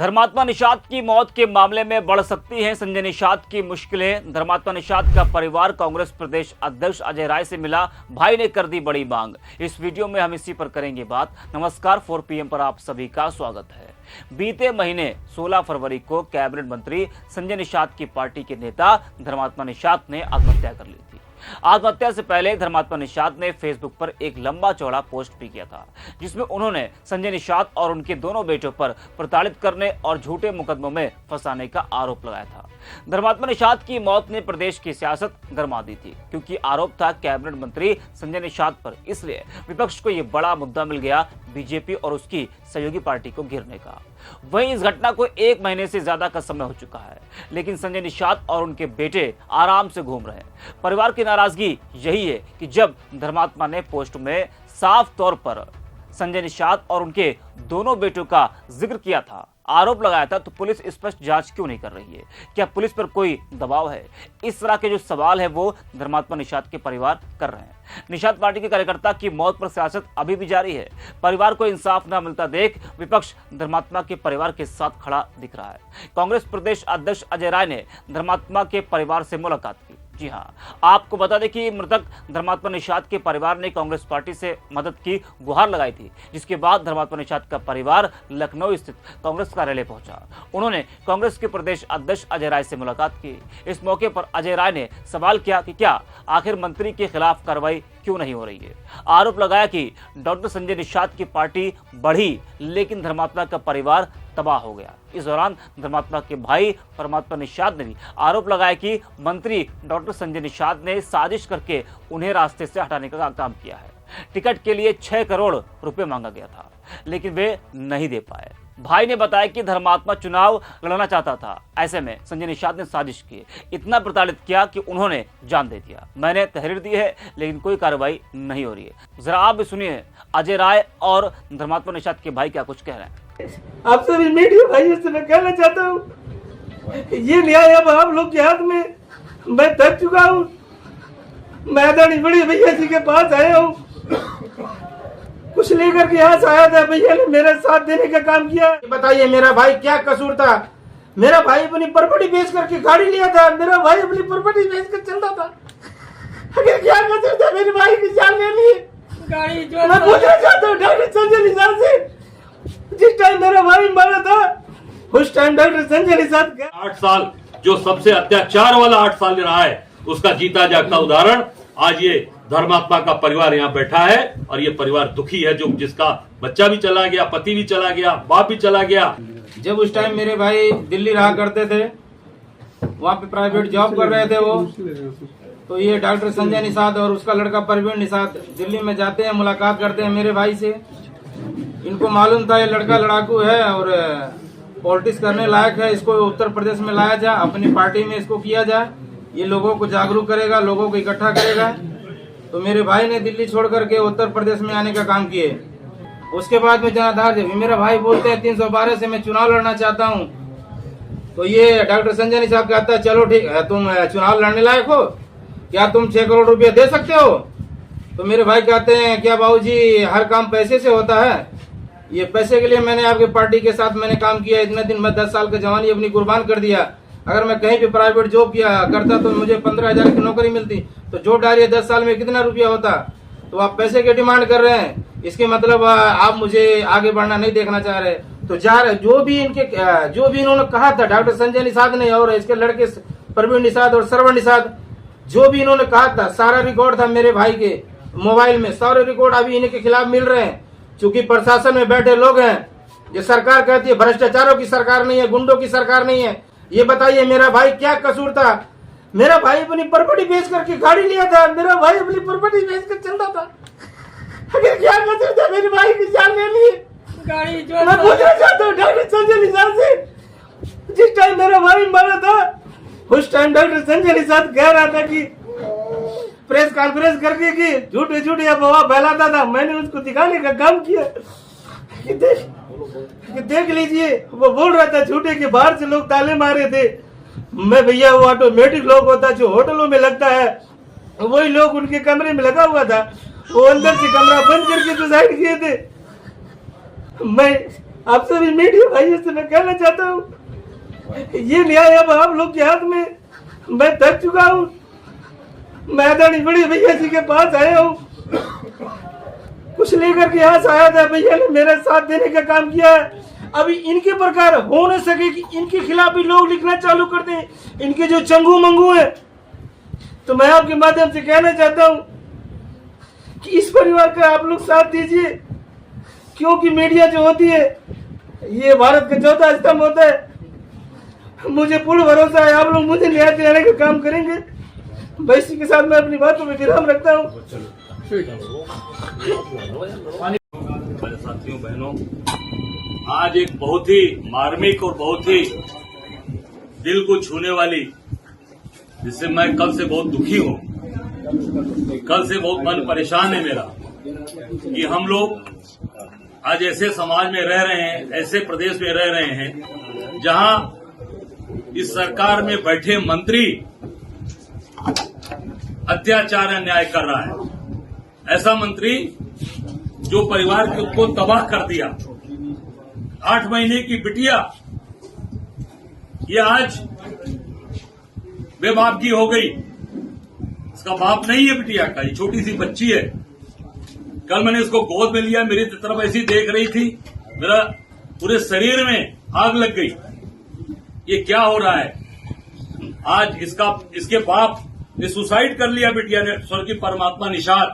धर्मात्मा निषाद की मौत के मामले में बढ़ सकती हैं संजय निषाद की मुश्किलें। धर्मात्मा निषाद का परिवार कांग्रेस प्रदेश अध्यक्ष अजय राय से मिला, भाई ने कर दी बड़ी मांग। इस वीडियो में हम इसी पर करेंगे बात। नमस्कार, 4 PM पर आप सभी का स्वागत है। बीते महीने 16 फरवरी को कैबिनेट मंत्री संजय निषाद की पार्टी के नेता धर्मात्मा निषाद ने आत्महत्या कर ली थी। आत्महत्या से पहले धर्मात्मा निषाद ने फेसबुक पर एक लंबा चौड़ा पोस्ट भी किया था, जिसमें उन्होंने संजय निषाद और उनके दोनों बेटों पर प्रताड़ित करने और झूठे मुकदमों में फंसाने का आरोप लगाया था। धर्मात्मा निषाद की मौत ने प्रदेश की सियासत गरमा दी थी, क्योंकि आरोप था कैबिनेट मंत्री संजय निषाद पर। इसलिए विपक्ष को यह बड़ा मुद्दा मिल गया बीजेपी और उसकी सहयोगी पार्टी को घेरने का। वहीं इस घटना को 1 महीने से ज्यादा का समय हो चुका है, लेकिन संजय निषाद और उनके बेटे आराम से घूम रहे हैं। परिवार की नाराजगी यही है कि जब धर्मात्मा ने पोस्ट में साफ तौर पर संजय निषाद और उनके दोनों बेटों का जिक्र किया था, आरोप लगाया था, तो पुलिस स्पष्ट जांच क्यों नहीं कर रही है? क्या पुलिस पर कोई दबाव है? इस तरह के जो सवाल है वो धर्मात्मा निषाद के परिवार कर रहे हैं। निषाद पार्टी के कार्यकर्ता की मौत पर सियासत अभी भी जारी है। परिवार को इंसाफ न मिलता देख विपक्ष धर्मात्मा के परिवार के साथ खड़ा दिख रहा है। कांग्रेस प्रदेश अध्यक्ष अजय राय ने धर्मात्मा के परिवार से मुलाकात की। जी हाँ, आपको बता दें कि मृतक धर्मात्मा निषाद के परिवार ने कांग्रेस पार्टी से मदद की गुहार लगाई थी, जिसके बाद धर्मात्मा निषाद का परिवार लखनऊ स्थित कांग्रेस कार्यालय पहुंचा। उन्होंने कांग्रेस के प्रदेश अध्यक्ष अजय राय से मुलाकात की। इस मौके पर अजय राय ने सवाल किया कि क्या आखिर मंत्री के खिलाफ कार्रवाई क्यों नहीं हो रही है। आरोप लगाया कि डॉक्टर संजय निषाद की पार्टी बढ़ी, लेकिन धर्मात्मा का परिवार तबाह हो गया। इस दौरान धर्मात्मा के भाई परमात्मा निषाद ने भी आरोप लगाया कि मंत्री डॉक्टर संजय निषाद ने साजिश करके उन्हें रास्ते से हटाने का काम किया है। टिकट के लिए 6 करोड़ रुपए मांगा गया था, लेकिन वे नहीं दे पाए। भाई ने बताया कि धर्मात्मा चुनाव लड़ना चाहता था, ऐसे में संजय निषाद ने साजिश की, इतना प्रताड़ित किया कि उन्होंने जान दे दिया। मैंने तहरीर दी है, लेकिन कोई कार्रवाई नहीं हो रही है। जरा आप भी सुनिए अजय राय और धर्मात्मा निषाद के भाई क्या कुछ कह रहे हैं। आप सभी मीडिया भाइयों से मैं कहना चाहता हूँ, ये न्याय अब आप लोग के हाथ में। मैं थक चुका हूँ। मैं आदरणीय बड़े भैया जी के पास आया हूँ, कुछ लेकर के यहाँ से आया था। भैया ने मेरा साथ देने का काम किया। बताइए मेरा भाई क्या कसूर था? मेरा भाई अपनी प्रॉपर्टी बेच करके गाड़ी लिया था। मेरा भाई अपनी प्रॉपर्टी बेच कर चलता था। अगर क्या कसूर था मेरे भाई की जान ले ली? गाड़ी जो मैं पूछना चाहता हूँ डॉक्टर संजय निषाद से, जिस टाइम मेरा भाई मरा था उस टाइम डॉक्टर संजय निषाद 8 साल जो सबसे अत्याचार वाला 8 साल रहा है, उसका जीता जागता उदाहरण आज ये धर्मात्मा का परिवार यहाँ बैठा है। और ये परिवार दुखी है, जो जिसका बच्चा भी चला गया, पति भी चला गया, बाप भी चला गया। जब उस टाइम मेरे भाई दिल्ली रहा करते थे, वहाँ पे प्राइवेट जॉब कर रहे थे वो, तो ये डॉक्टर संजय निषाद और उसका लड़का परवीन निषाद दिल्ली में जाते हैं, मुलाकात करते हैं मेरे भाई से। इनको मालूम था ये लड़का लड़ाकू है और पॉलिटिक्स करने लायक है, इसको उत्तर प्रदेश में लाया जाए, अपनी पार्टी में इसको किया जाए, ये लोगों को जागरूक करेगा, लोगों को इकट्ठा करेगा। तो मेरे भाई ने दिल्ली छोड़ करके उत्तर प्रदेश में आने का काम किए। उसके बाद में जनाधार जब मेरा भाई बोलते हैं 312 से मैं चुनाव लड़ना चाहता हूँ, तो ये डॉक्टर संजय निषाद कहता है चलो ठीक है, तुम चुनाव लड़ने लायक हो, क्या तुम 6 करोड़ रुपया दे सकते हो? तो मेरे भाई कहते हैं क्या बाबूजी हर काम पैसे से होता है? ये पैसे के लिए मैंने आपके पार्टी के साथ मैंने काम किया, इतने दिन मैं 10 साल का जवानी अपनी कुर्बान कर दिया। अगर मैं कहीं भी प्राइवेट जॉब किया करता तो मुझे 15,000 की नौकरी मिलती, तो जो डालिए 10 साल में कितना रुपया होता? तो आप पैसे की डिमांड कर रहे हैं, इसके मतलब आप मुझे आगे बढ़ना नहीं देखना चाह रहे। तो जो भी इन्होंने कहा था डॉक्टर संजय निषाद ने और इसके लड़के परवीन निषाद और श्रवण निषाद, जो भी इन्होंने कहा था सारा रिकॉर्ड था मेरे भाई के मोबाइल में, सारे रिकॉर्ड अभी इनके खिलाफ मिल रहे हैं। चूंकि प्रशासन में बैठे लोग हैं, ये सरकार कहती है भ्रष्टाचारों की सरकार नहीं है, गुंडों की सरकार नहीं है। ये बताइए मेरा भाई क्या कसूर था? मेरा भाई अपनी प्रॉपर्टी बेच करके गाड़ी लिया था। मेरा भाई अपनी प्रॉपर्टी बेच कर चलता था। अगर क्या कसूर था मेरे भाई की जान ले ली? गाड़ी जो मैं पूछना चाहता हूँ डॉक्टर संजय निषाद से, जिस टाइम मेरा भाई मरा था उस टाइम डॉक्टर संजय निषाद कह रहा था कि प्रेस कॉन्फ्रेंस करके कि झूठे झूठे अफवाह फैलाता था। मैंने उसको दिखाने का काम किया कि देख लीजिए, वो बोल रहा था झूठे के बाहर से लोग ताले मारे थे। मैं भैया वो ऑटोमेटिक लॉक होता जो होटलों में लगता है, वही लोग उनके कमरे में लगा हुआ था। वो अंदर से कमरा बंद करके सुसाइड किए थे। मैं आप सभी मीडिया भाइयों से मैं कहना चाहता हूँ, ये न्याय अब आप लोग के हाथ में। मैं थक चुका हूँ। मैं आदरणीय बड़े भैया जी के पास आया हूँ, कुछ लेकर के यहाँ से आया था। भैया ने मेरा साथ देने का काम किया है। अभी इनके प्रकार हो न सके कि इनके खिलाफ भी लोग लिखना चालू कर दें, इनके जो चंगू मंगू है। तो मैं आपके माध्यम से कहना चाहता हूँ कि इस परिवार का आप लोग साथ दीजिए, क्योंकि मीडिया जो होती है ये भारत का चौथा स्तंभ होता है। मुझे पूर्ण भरोसा है आप लोग मुझे न्याय दिलाने का काम करेंगे। वैसी के साथ मैं अपनी बातों में विराम रखता हूँ। साथियों बहनों, आज एक बहुत ही मार्मिक और बहुत ही दिल को छूने वाली, जिससे मैं कल से बहुत दुखी हूँ, कल से बहुत मन परेशान है मेरा, कि हम लोग आज ऐसे समाज में रह रहे हैं, ऐसे प्रदेश में रह रहे हैं जहां इस सरकार में बैठे मंत्री अत्याचार अन्याय कर रहा है। ऐसा मंत्री जो परिवार को तबाह कर दिया। 8 महीने की बिटिया ये आज बेबाप की हो गई। इसका बाप नहीं है बिटिया का, ये छोटी सी बच्ची है। कल मैंने इसको गोद में लिया, मेरी तरफ ऐसी देख रही थी, मेरा पूरे शरीर में आग लग गई। ये क्या हो रहा है? आज इसके बाप ने सुसाइड कर लिया, बिटिया ने। स्वर्गीय परमात्मा निषाद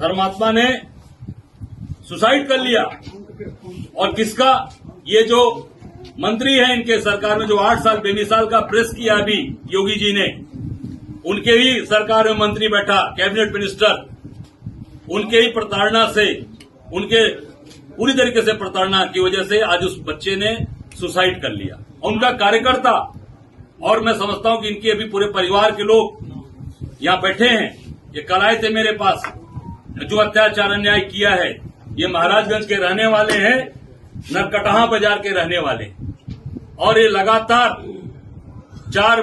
धर्मात्मा ने सुसाइड कर लिया। और किसका? ये जो मंत्री है इनके सरकार में, जो 8 साल बेमिसाल का प्रेस किया अभी योगी जी ने, उनके ही सरकार में मंत्री बैठा, कैबिनेट मिनिस्टर, उनके ही प्रताड़ना से, उनके पूरी तरीके से प्रताड़ना की वजह से आज उस बच्चे ने सुसाइड कर लिया। उनका कार्यकर्ता, और मैं समझता हूं कि इनके अभी पूरे परिवार के लोग यहां बैठे हैं। ये कल आए थे मेरे पास, जो अत्याचार अन्याय किया है। ये महाराजगंज के रहने वाले हैं, नरकटहा बाजार के रहने वाले, और ये लगातार 4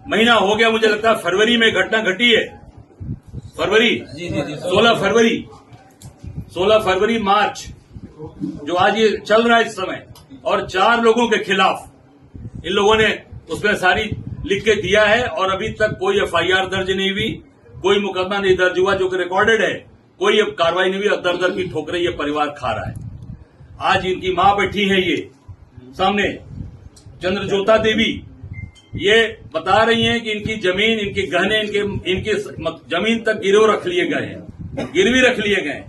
महीना हो गया, मुझे लगता है फरवरी में घटना घटी है। 16 फरवरी मार्च, जो आज ये चल रहा है इस समय, और 4 लोगों के खिलाफ इन लोगों ने उसमें सारी लिख के दिया है, और अभी तक कोई एफआईआर दर्ज नहीं हुई, कोई मुकदमा नहीं दर्ज हुआ, जो कि रिकॉर्डेड है। कोई अब कार्रवाई नहीं हुई, दर की ठोकरें ये परिवार खा रहा है। आज इनकी मां बैठी है ये सामने, चंद्रज्योता देवी, ये बता रही हैं कि इनकी जमीन, इनके गहने, इनके जमीन तक गिरवी रख लिए गए।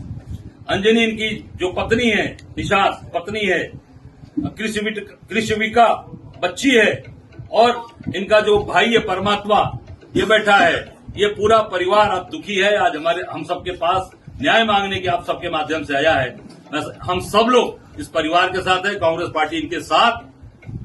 अंजनी इनकी जो पत्नी है, निषाद पत्नी है, कृष्णविका बच्ची है, और इनका जो भाई है परमात्मा, ये बैठा है। ये पूरा परिवार अब दुखी है। आज हम सबके पास न्याय मांगने के आप सबके माध्यम से आया है। हम सब लोग इस परिवार के साथ है। कांग्रेस पार्टी इनके साथ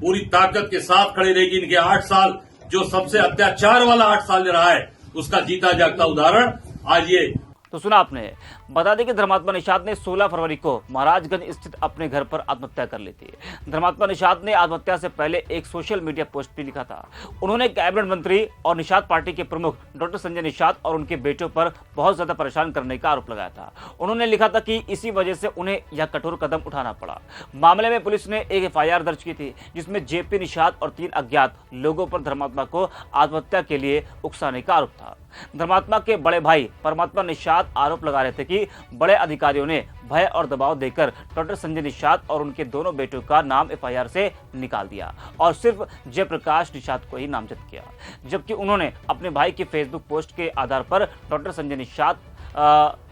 पूरी ताकत के साथ खड़े रहेगी। इनके 8 साल, जो सबसे अत्याचार वाला 8 साल रहा है, उसका जीता जागता उदाहरण आज ये। तो सुना आपने। बता दें कि धर्मात्मा निषाद ने 16 फरवरी को महाराजगंज स्थित अपने घर पर आत्महत्या कर ली थी। धर्मात्मा निषाद ने आत्महत्या से पहले एक सोशल मीडिया पोस्ट भी लिखा था। उन्होंने कैबिनेट मंत्री और निषाद पार्टी के प्रमुख डॉक्टर संजय निषाद और उनके बेटों पर बहुत ज्यादा परेशान करने का आरोप लगाया था। उन्होंने लिखा था कि इसी वजह से उन्हें यह कठोर कदम उठाना पड़ा। मामले में पुलिस ने एक एफआईआर दर्ज की थी, जिसमें जेपी निषाद और 3 अज्ञात लोगों पर धर्मात्मा को आत्महत्या के लिए उकसाने का आरोप था। धर्मात्मा के बड़े भाई परमात्मा निषाद आरोप लगा रहे थे कि बड़े अधिकारियों ने भय और दबाव देकर डॉक्टर संजय निषाद और उनके दोनों बेटों का नाम एफआईआर से निकाल दिया और सिर्फ जयप्रकाश निषाद को ही नामजद किया, जबकि उन्होंने अपने भाई की फेसबुक पोस्ट के आधार पर डॉक्टर संजय निषाद,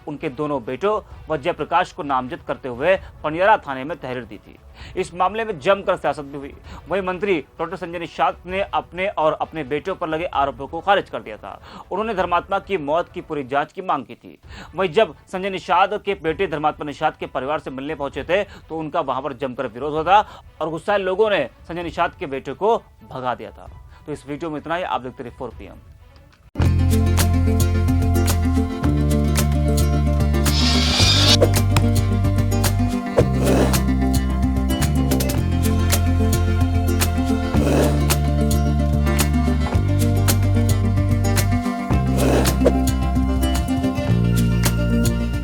उनके दोनों बेटों व जयप्रकाश को नामजद करते हुए पनियारा थाने में तहरीर दी थी। इस मामले में जमकर सियासत भी हुई। वहीं मंत्री डॉक्टर संजय निषाद ने अपने बेटों पर लगे आरोपों को खारिज कर दिया था। उन्होंने धर्मात्मा की मौत की पूरी जांच की मांग की थी। वहीं जब संजय निषाद के बेटे धर्मात्मा निषाद के परिवार से मिलने पहुंचे थे तो उनका वहां पर जमकर विरोध हुआ और गुस्साए लोगों ने संजय निषाद के बेटे को भगा दिया था। तो इस वीडियो में इतना ही। आप देखते रहिए 4 PM।